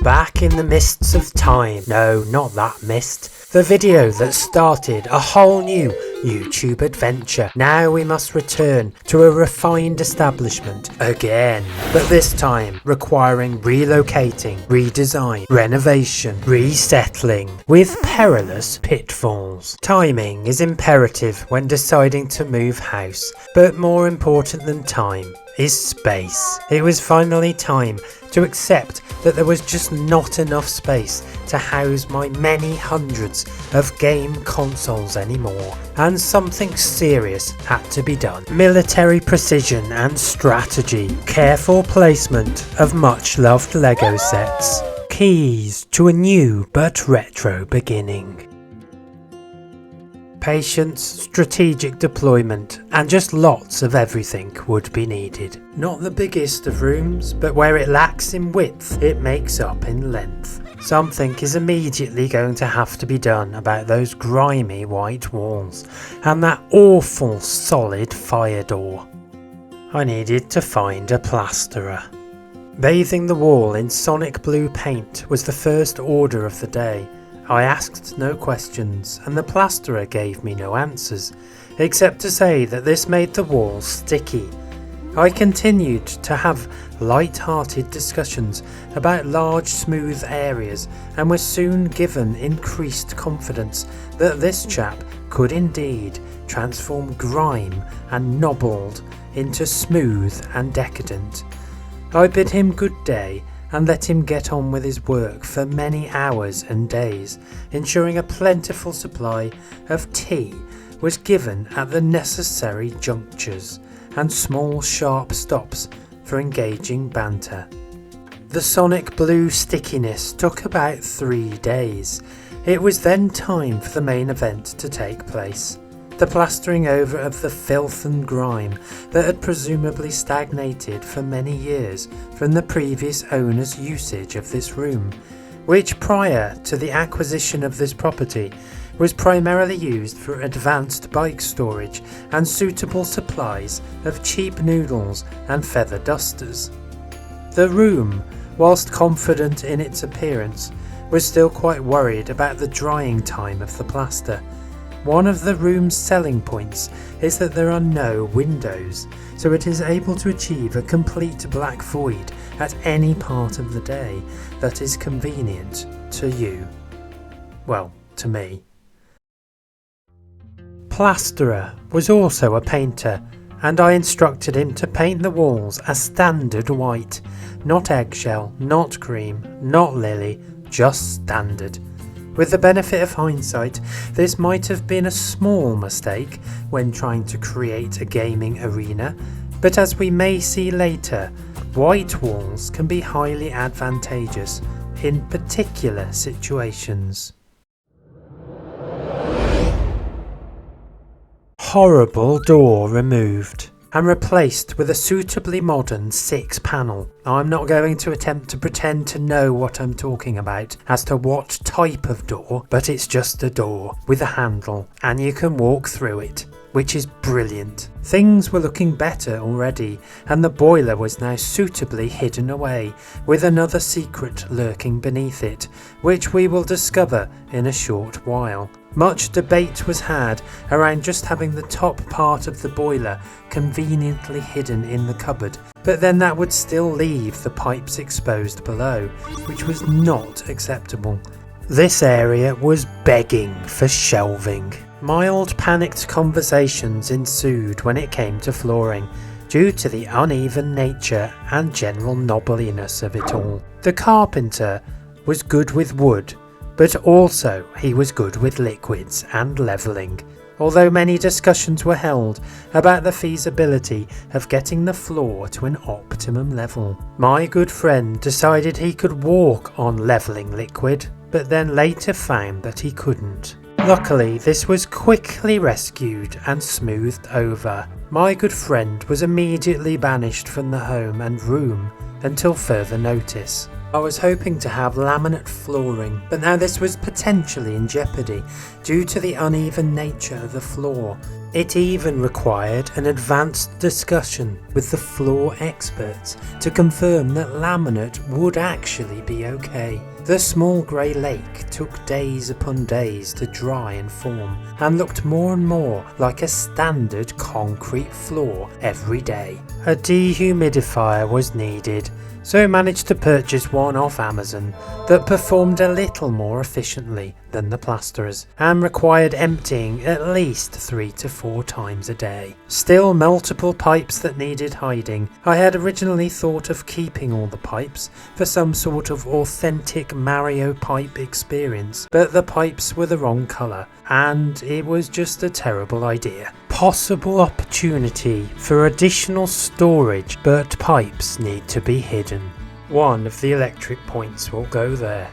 Back in the mists of time. No, not that mist. The video that started a whole new YouTube adventure. Now we must return to a refined establishment again. But this time requiring relocating, redesign, renovation, resettling with perilous pitfalls. Timing is imperative when deciding to move house, but more important than time is space. It was finally time to accept that there was just not enough space to house my many hundreds of game consoles anymore, and something serious had to be done. Military precision and strategy, careful placement of much loved Lego sets, keys to a new but retro beginning. Patience, strategic deployment, and just lots of everything would be needed. Not the biggest of rooms, but where it lacks in width, it makes up in length. Something is immediately going to have to be done about those grimy white walls, and that awful solid fire door. I needed to find a plasterer. Bathing the wall in sonic blue paint was the first order of the day. I asked no questions, and the plasterer gave me no answers, except to say that this made the walls sticky. I continued to have light-hearted discussions about large smooth areas, and was soon given increased confidence that this chap could indeed transform grime and nobbled into smooth and decadent. I bid him good day and let him get on with his work for many hours and days, ensuring a plentiful supply of tea was given at the necessary junctures, and small sharp stops for engaging banter. The sonic blue stickiness took about 3 days. It was then time for the main event to take place. The plastering over of the filth and grime that had presumably stagnated for many years from the previous owner's usage of this room, which prior to the acquisition of this property was primarily used for advanced bike storage and suitable supplies of cheap noodles and feather dusters. The room, whilst confident in its appearance, was still quite worried about the drying time of the plaster. One of the room's selling points is that there are no windows, so it is able to achieve a complete black void at any part of the day that is convenient to you. Well, to me. Plasterer was also a painter, and I instructed him to paint the walls a standard white, not eggshell, not cream, not lily, just standard. With the benefit of hindsight, this might have been a small mistake when trying to create a gaming arena, but as we may see later, white walls can be highly advantageous in particular situations. Horrible door removed and replaced with a suitably modern 6-panel. I'm not going to attempt to pretend to know what I'm talking about as to what type of door, but it's just a door with a handle and you can walk through it, which is brilliant. Things were looking better already, and the boiler was now suitably hidden away, with another secret lurking beneath it, which we will discover in a short while. Much debate was had around just having the top part of the boiler conveniently hidden in the cupboard, but then that would still leave the pipes exposed below, which was not acceptable. This area was begging for shelving. Mild panicked conversations ensued when it came to flooring, due to the uneven nature and general knobbliness of it all. The carpenter was good with wood, but also he was good with liquids and levelling, although many discussions were held about the feasibility of getting the floor to an optimum level. My good friend decided he could walk on levelling liquid, but then later found that he couldn't. Luckily, this was quickly rescued and smoothed over. My good friend was immediately banished from the home and room until further notice. I was hoping to have laminate flooring, but now this was potentially in jeopardy due to the uneven nature of the floor. It even required an advanced discussion with the floor experts to confirm that laminate would actually be okay. The small grey lake took days upon days to dry and form, and looked more and more like a standard concrete floor every day. A dehumidifier was needed, so I managed to purchase one off Amazon that performed a little more efficiently than the plasterers and required emptying at least 3 to 4 times a day. Still multiple pipes that needed hiding. I had originally thought of keeping all the pipes for some sort of authentic Mario pipe experience, but the pipes were the wrong colour and it was just a terrible idea. Possible opportunity for additional storage, but pipes need to be hidden. One of the electric points will go there.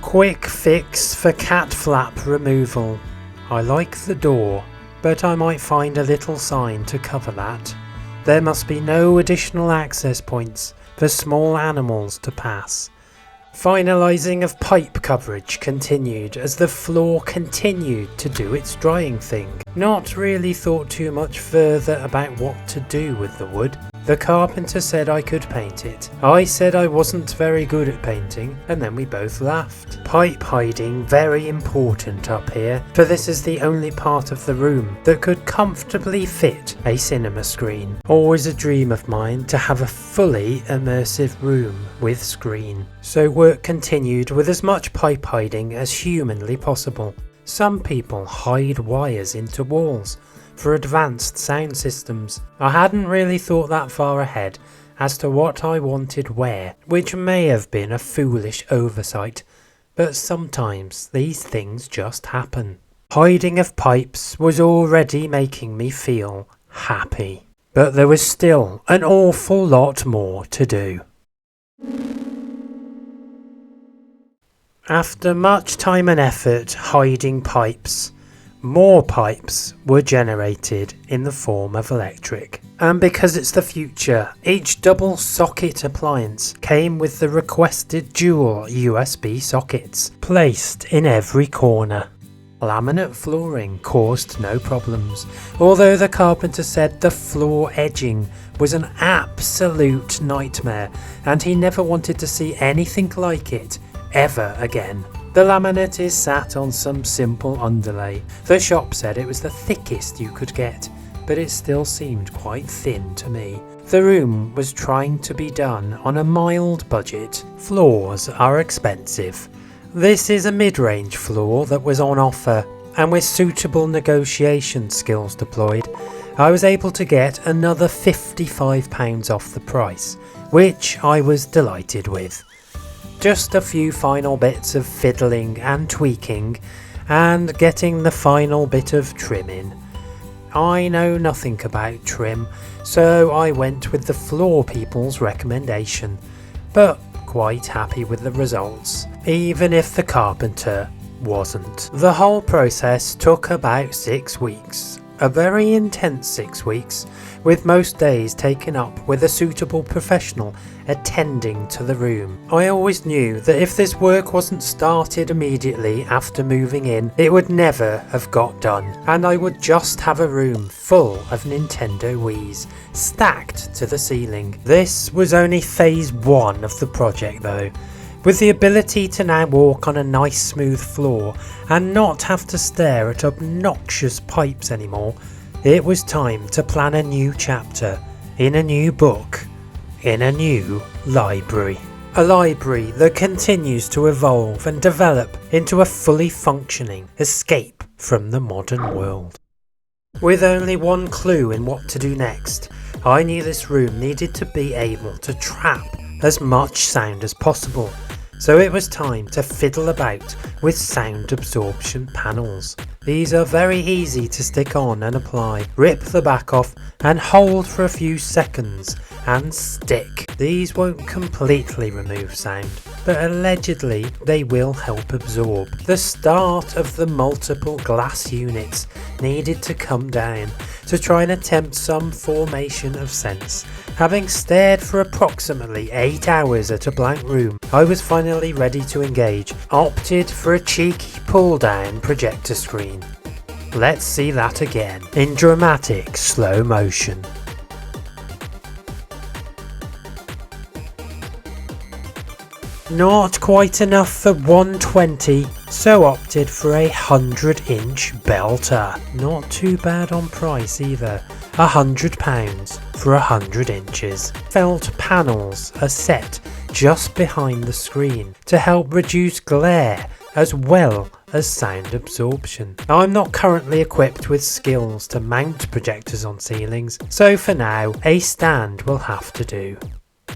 Quick fix for cat flap removal. I like the door, but I might find a little sign to cover that. There must be no additional access points for small animals to pass. Finalising of pipe coverage continued as the floor continued to do its drying thing. Not really thought too much further about what to do with the wood. The carpenter said I could paint it. I said I wasn't very good at painting, and then we both laughed. Pipe hiding very important up here, for this is the only part of the room that could comfortably fit a cinema screen. Always a dream of mine to have a fully immersive room with screen. So work continued with as much pipe hiding as humanly possible. Some people hide wires into walls for advanced sound systems. I hadn't really thought that far ahead as to what I wanted where, which may have been a foolish oversight, but sometimes these things just happen. Hiding of pipes was already making me feel happy, but there was still an awful lot more to do. After much time and effort hiding pipes, more pipes were generated in the form of electric. And because it's the future, each double socket appliance came with the requested dual USB sockets placed in every corner. Laminate flooring caused no problems, although the carpenter said the floor edging was an absolute nightmare and he never wanted to see anything like it ever again. The laminate is sat on some simple underlay. The shop said it was the thickest you could get, but it still seemed quite thin to me. The room was trying to be done on a mild budget. Floors are expensive. This is a mid-range floor that was on offer, and with suitable negotiation skills deployed, I was able to get another £55 off the price, which I was delighted with. Just a few final bits of fiddling and tweaking and getting the final bit of trim in. I know nothing about trim, so I went with the floor people's recommendation, but quite happy with the results, even if the carpenter wasn't. The whole process took about 6 weeks. A very intense 6 weeks, with most days taken up with a suitable professional attending to the room. I always knew that if this work wasn't started immediately after moving in, it would never have got done, and I would just have a room full of Nintendo Wiis stacked to the ceiling. This was only phase 1 of the project though. With the ability to now walk on a nice smooth floor and not have to stare at obnoxious pipes anymore, it was time to plan a new chapter, in a new book, in a new library. A library that continues to evolve and develop into a fully functioning escape from the modern world. With only one clue in what to do next, I knew this room needed to be able to trap as much sound as possible. So it was time to fiddle about with sound absorption panels. These are very easy to stick on and apply. Rip the back off and hold for a few seconds and stick. These won't completely remove sound, but allegedly they will help absorb. The start of the multiple glass units needed to come down to try and attempt some formation of sense. Having stared for approximately 8 hours at a blank room, I was finally ready to engage, opted for a cheeky pull-down projector screen. Let's see that again, in dramatic slow motion. Not quite enough for 120, so opted for a 100-inch belter. Not too bad on price either, £100 for 100 inches. Felt panels are set just behind the screen to help reduce glare as well as sound absorption. Now, I'm not currently equipped with skills to mount projectors on ceilings, so for now a stand will have to do.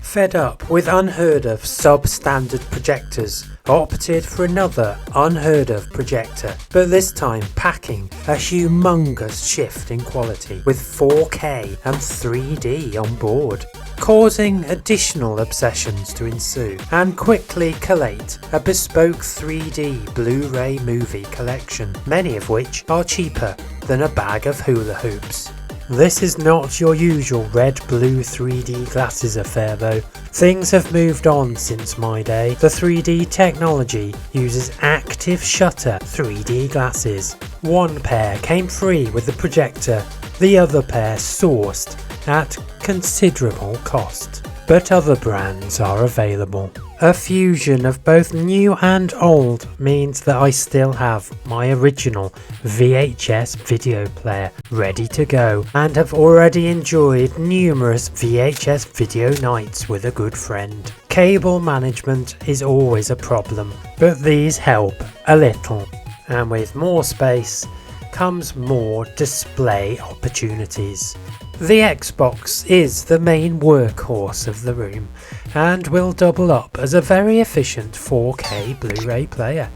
Fed up with unheard of substandard projectors, opted for another unheard of projector, but this time packing a humongous shift in quality with 4K and 3D on board, causing additional obsessions to ensue and quickly collate a bespoke 3D Blu-ray movie collection, many of which are cheaper than a bag of hula hoops. This is not your usual red-blue 3D glasses affair though. Things have moved on since my day. The 3D technology uses active shutter 3D glasses. One pair came free with the projector, the other pair sourced at considerable cost. But other brands are available. A fusion of both new and old means that I still have my original VHS video player ready to go and have already enjoyed numerous VHS video nights with a good friend. Cable management is always a problem, but these help a little, and with more space comes more display opportunities. The Xbox is the main workhorse of the room and will double up as a very efficient 4K Blu-ray player.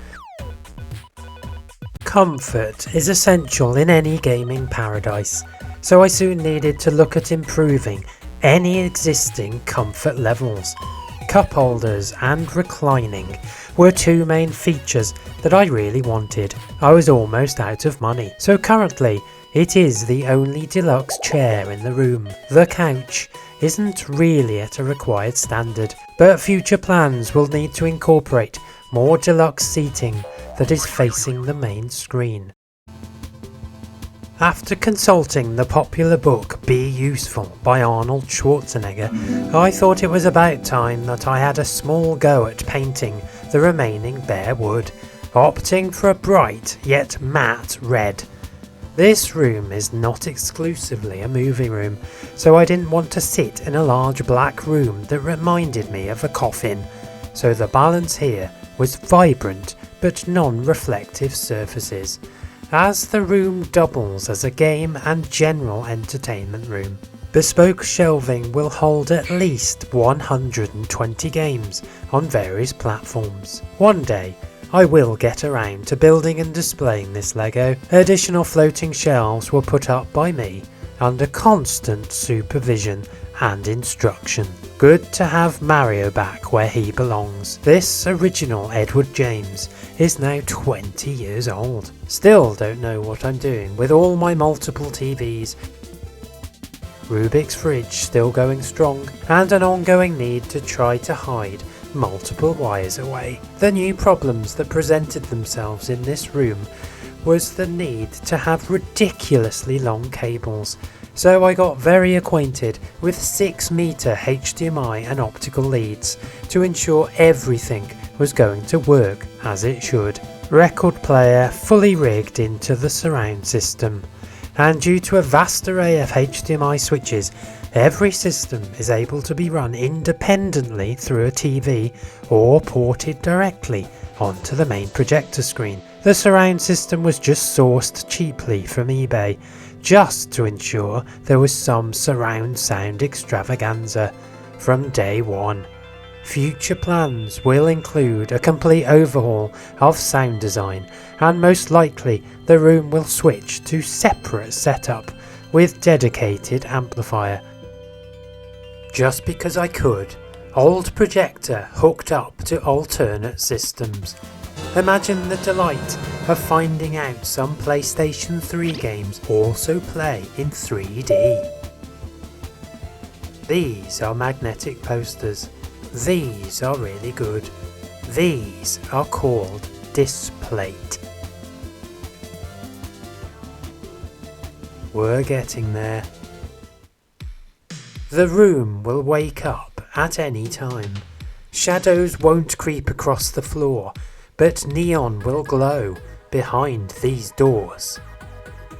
Comfort is essential in any gaming paradise, so I soon needed to look at improving any existing comfort levels. Cup holders and reclining were two main features that I really wanted. I was almost out of money, so currently it is the only deluxe chair in the room. The couch isn't really at a required standard, but future plans will need to incorporate more deluxe seating that is facing the main screen. After consulting the popular book Be Useful by Arnold Schwarzenegger, I thought it was about time that I had a small go at painting the remaining bare wood, opting for a bright yet matte red. This room is not exclusively a movie room, so I didn't want to sit in a large black room that reminded me of a coffin, so the balance here was vibrant but non-reflective surfaces, as the room doubles as a game and general entertainment room. Bespoke shelving will hold at least 120 games on various platforms. One day, I will get around to building and displaying this Lego. Additional floating shelves were put up by me under constant supervision and instruction. Good to have Mario back where he belongs. This original Edward James is now 20 years old. Still don't know what I'm doing with all my multiple TVs, Rubik's fridge still going strong, and an ongoing need to try to hide multiple wires away. The new problems that presented themselves in this room was the need to have ridiculously long cables, so I got very acquainted with 6-meter HDMI and optical leads to ensure everything was going to work as it should. Record player fully rigged into the surround system, and due to a vast array of HDMI switches, every system is able to be run independently through a TV or ported directly onto the main projector screen. The surround system was just sourced cheaply from eBay, just to ensure there was some surround sound extravaganza from day one. Future plans will include a complete overhaul of sound design, and most likely the room will switch to separate setup with dedicated amplifier. Just because I could, Old projector hooked up to alternate systems. Imagine the delight of finding out some PlayStation 3 games also play in 3D. These are magnetic posters. These are really good. These are called Displate. We're getting there. The room will wake up at any time. Shadows won't creep across the floor, but neon will glow behind these doors.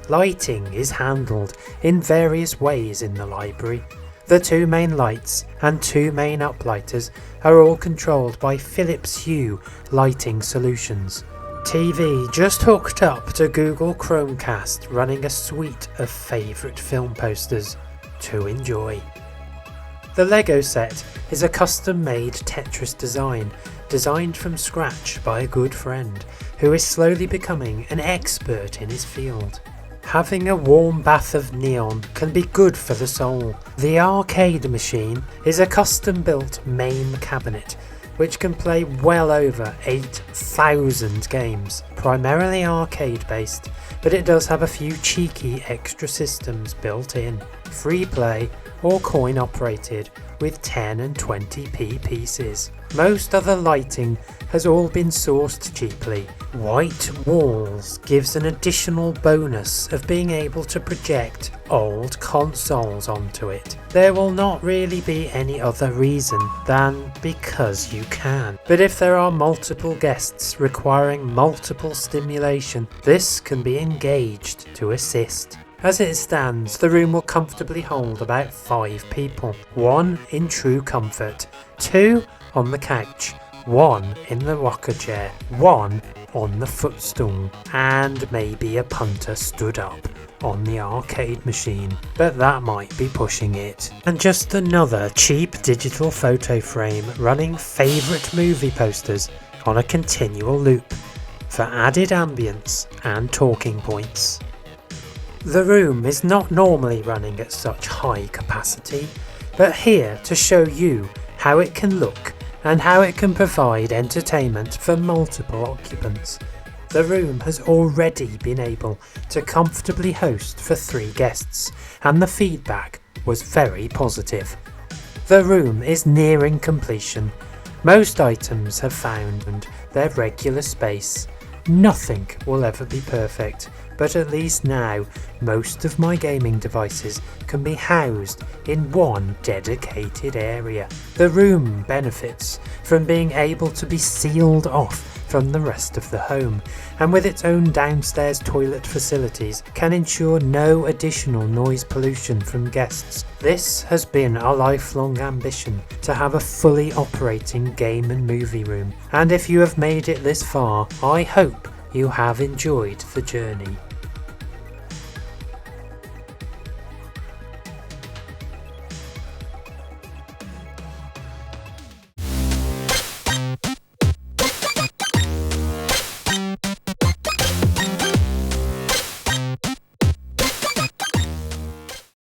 Lighting is handled in various ways in the library. The 2 main lights and 2 main uplighters are all controlled by Philips Hue lighting solutions. TV just hooked up to Google Chromecast, running a suite of favourite film posters to enjoy. The Lego set is a custom-made Tetris design, designed from scratch by a good friend who is slowly becoming an expert in his field. Having a warm bath of neon can be good for the soul. The arcade machine is a custom-built MAME cabinet which can play well over 8,000 games, primarily arcade based, but it does have a few cheeky extra systems built in, free play or coin operated, with 10 and 20p pieces. Most other lighting has all been sourced cheaply. White walls gives an additional bonus of being able to project old consoles onto it. There will not really be any other reason than because you can. But if there are multiple guests requiring multiple stimulation, this can be engaged to assist. As it stands, the room will comfortably hold about 5 people. 1 in true comfort, 2 on the couch, 1 in the rocker chair, 1 on the footstool, and maybe a punter stood up on the arcade machine, but that might be pushing it. And just another cheap digital photo frame running favourite movie posters on a continual loop for added ambience and talking points. The room is not normally running at such high capacity, but here to show you how it can look and how it can provide entertainment for multiple occupants. The room has already been able to comfortably host for 3 guests, and the feedback was very positive. The room is nearing completion. Most items have found their regular space. Nothing will ever be perfect, but at least now most of my gaming devices can be housed in one dedicated area. The room benefits from being able to be sealed off from the rest of the home, and with its own downstairs toilet facilities can ensure no additional noise pollution from guests. This has been a lifelong ambition to have a fully operating game and movie room, and if you have made it this far, I hope you have enjoyed the journey.